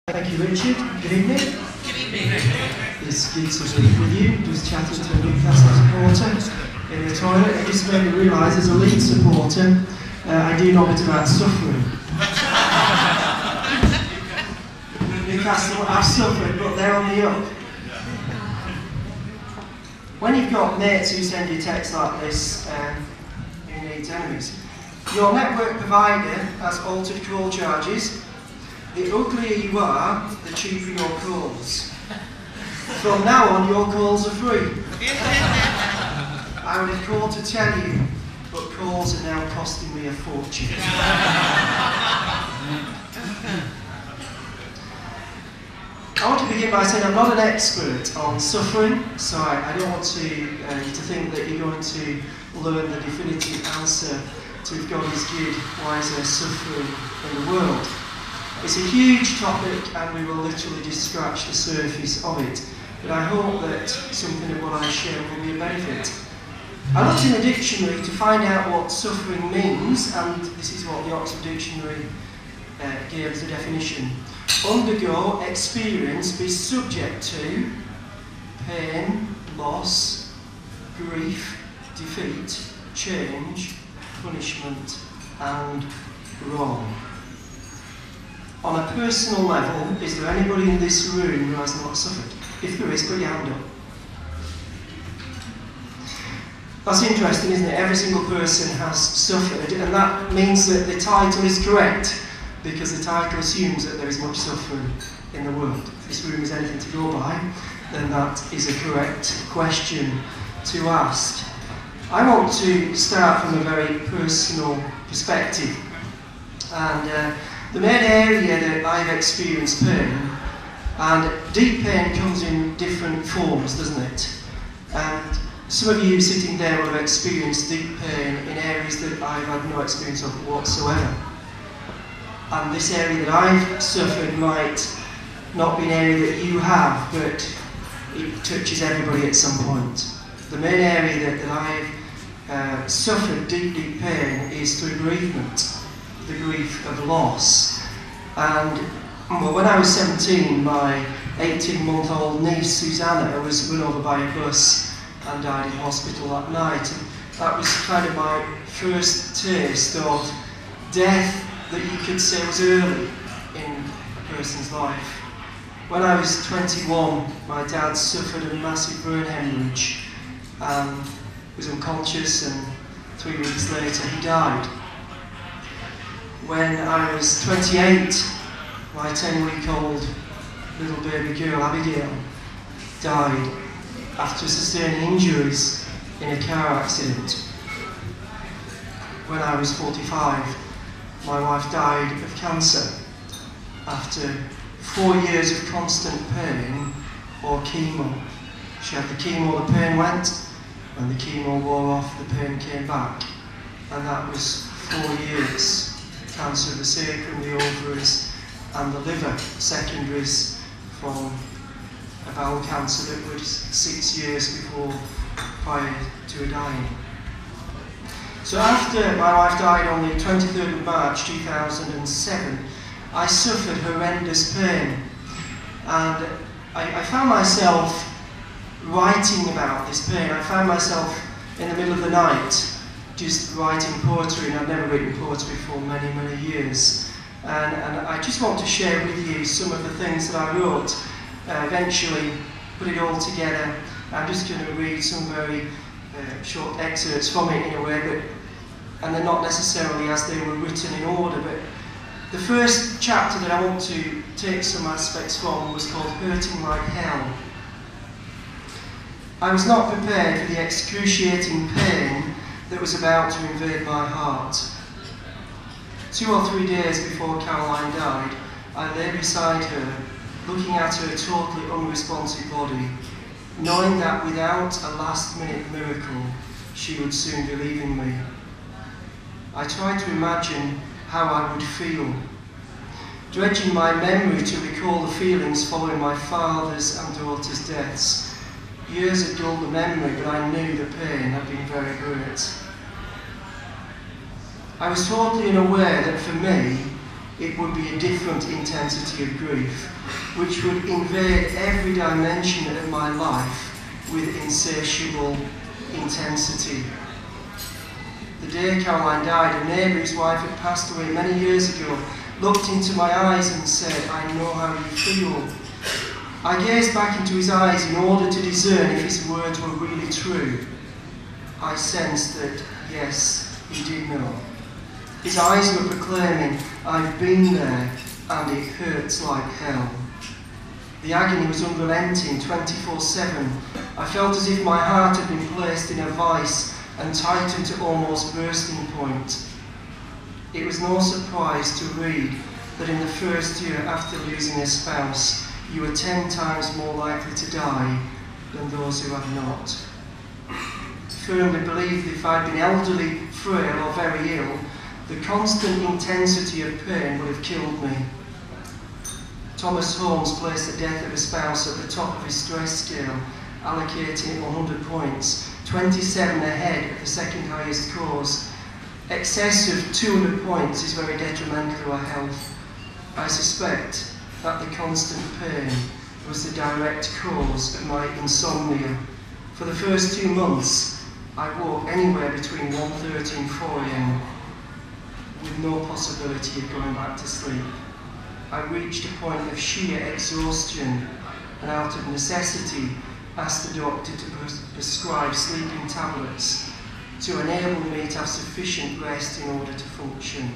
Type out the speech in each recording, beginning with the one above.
Thank you, Richard. Good evening. Good evening. It's good to be with you. Just chatting to a Newcastle supporter in the toilet. It just made me realise, as a Leeds supporter, I do know a bit about suffering. Newcastle have suffered, but they're on the up. When you've got mates who send you texts like this, who needs enemies, your network provider has altered call charges. The uglier you are, the cheaper your calls. From now on, your calls are free. I would have called to tell you, but calls are now costing me a fortune. I want to begin by saying I'm not an expert on suffering, so I don't want you to think that you're going to learn the definitive answer to if God is good, why is there suffering in the world? It's a huge topic and we will literally just scratch the surface of it, but I hope that something of what I share will be a benefit. I looked in the dictionary to find out what suffering means, and this is what the Oxford Dictionary gave as a definition. Undergo, experience, be subject to pain, loss, grief, defeat, change, punishment and wrong. On a personal level, is there anybody in this room who has not suffered? If there is, put your hand up. That's interesting, isn't it? Every single person has suffered, and that means that the title is correct, because the title assumes that there is much suffering in the world. If this room is anything to go by, then that is a correct question to ask. I want to start from a very personal perspective, and the main area that I've experienced pain, and deep pain comes in different forms, doesn't it? And some of you sitting there will have experienced deep pain in areas that I've had no experience of whatsoever. And this area that I've suffered might not be an area that you have, but it touches everybody at some point. The main area that I've suffered deep pain is through bereavement. The grief of loss. And well, when I was 17, my 18-month-old niece Susanna was run over by a bus and died in hospital that night. And that was kind of my first taste of death that you could say was early in a person's life. When I was 21, my dad suffered a massive brain hemorrhage and was unconscious, and 3 weeks later he died. When I was 28, my 10-week-old little baby girl, Abigail, died after sustaining injuries in a car accident. When I was 45, my wife died of cancer after 4 years of constant pain or chemo. She had the chemo, the pain went. When the chemo wore off, the pain came back. And that was 4 years. Cancer of the sacrum, the ovaries and the liver, secondaries from a bowel cancer that was 6 years prior to her dying. So after my wife died on the 23rd of March 2007, I suffered horrendous pain, and I found myself writing about this pain. I found myself in the middle of the night just writing poetry, and I've never written poetry for many, many years. And I just want to share with you some of the things that I wrote. Eventually put it all together. I'm just going to read some very short excerpts from it in a way, and they're not necessarily as they were written in order, but the first chapter that I want to take some aspects from was called Hurting Like Hell. I was not prepared for the excruciating pain that was about to invade my heart. 2 or 3 days before Caroline died, I lay beside her, looking at her totally unresponsive body, knowing that without a last-minute miracle, she would soon be leaving me. I tried to imagine how I would feel, dredging my memory to recall the feelings following my father's and daughter's deaths. Years had dulled the memory, but I knew the pain had been very great. I was totally unaware that for me, it would be a different intensity of grief, which would invade every dimension of my life with insatiable intensity. The day Caroline died, a neighbour whose wife had passed away many years ago looked into my eyes and said, "I know how you feel." I gazed back into his eyes in order to discern if his words were really true. I sensed that, yes, he did know. His eyes were proclaiming, "I've been there, and it hurts like hell." The agony was unrelenting, 24/7. I felt as if my heart had been placed in a vice and tightened to almost bursting point. It was no surprise to read that in the first year after losing a spouse, you are 10 times more likely to die than those who have not. I firmly believe that if I'd been elderly, frail or very ill, the constant intensity of pain would have killed me. Thomas Holmes placed the death of a spouse at the top of his stress scale, allocating it 100 points, 27 ahead of the second highest cause. Excess of 200 points is very detrimental to our health. I suspect that the constant pain was the direct cause of my insomnia. For the first 2 months, I woke anywhere between 1:30 and 4 a.m. with no possibility of going back to sleep. I reached a point of sheer exhaustion and out of necessity asked the doctor to prescribe sleeping tablets to enable me to have sufficient rest in order to function.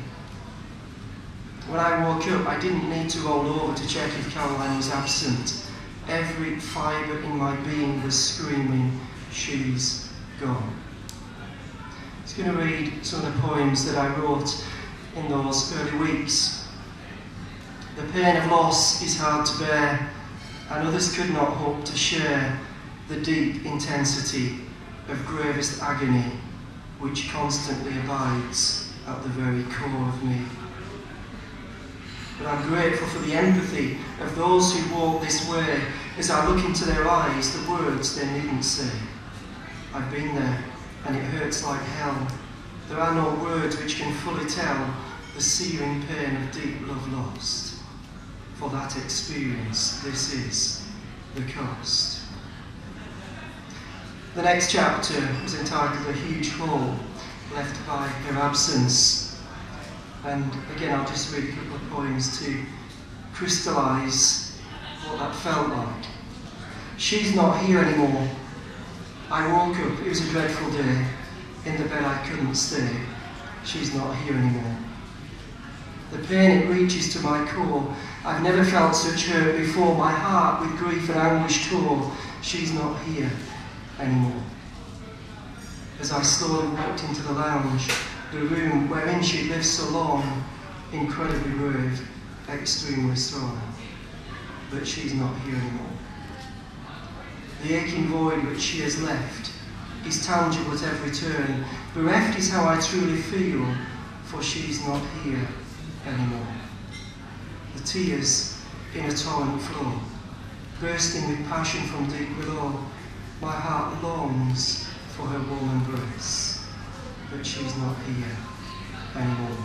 When I woke up, I didn't need to roll over to check if Caroline was absent. Every fibre in my being was screaming, "She's gone." I was going to read some of the poems that I wrote in those early weeks. The pain of loss is hard to bear, and others could not hope to share the deep intensity of gravest agony which constantly abides at the very core of me. But I'm grateful for the empathy of those who walk this way as I look into their eyes the words they needn't say. I've been there, and it hurts like hell. There are no words which can fully tell the searing pain of deep love lost. For that experience, this is the cost. The next chapter was entitled "A Huge Hole Left by Her Absence." And again, I'll just read a couple of poems to crystallise what that felt like. She's not here anymore. I woke up, it was a dreadful day. In the bed I couldn't stay. She's not here anymore. The pain, it reaches to my core. I've never felt such hurt before. My heart with grief and anguish tore. She's not here anymore. As I slowly walked into the lounge, the room wherein she lived so long, incredibly brave, extremely strong. But she's not here anymore. The aching void which she has left is tangible at every turn. Bereft is how I truly feel, for she's not here anymore. The tears in a torrent flow, bursting with passion from deep below. My heart longs for her warm embrace, but she's not here anymore.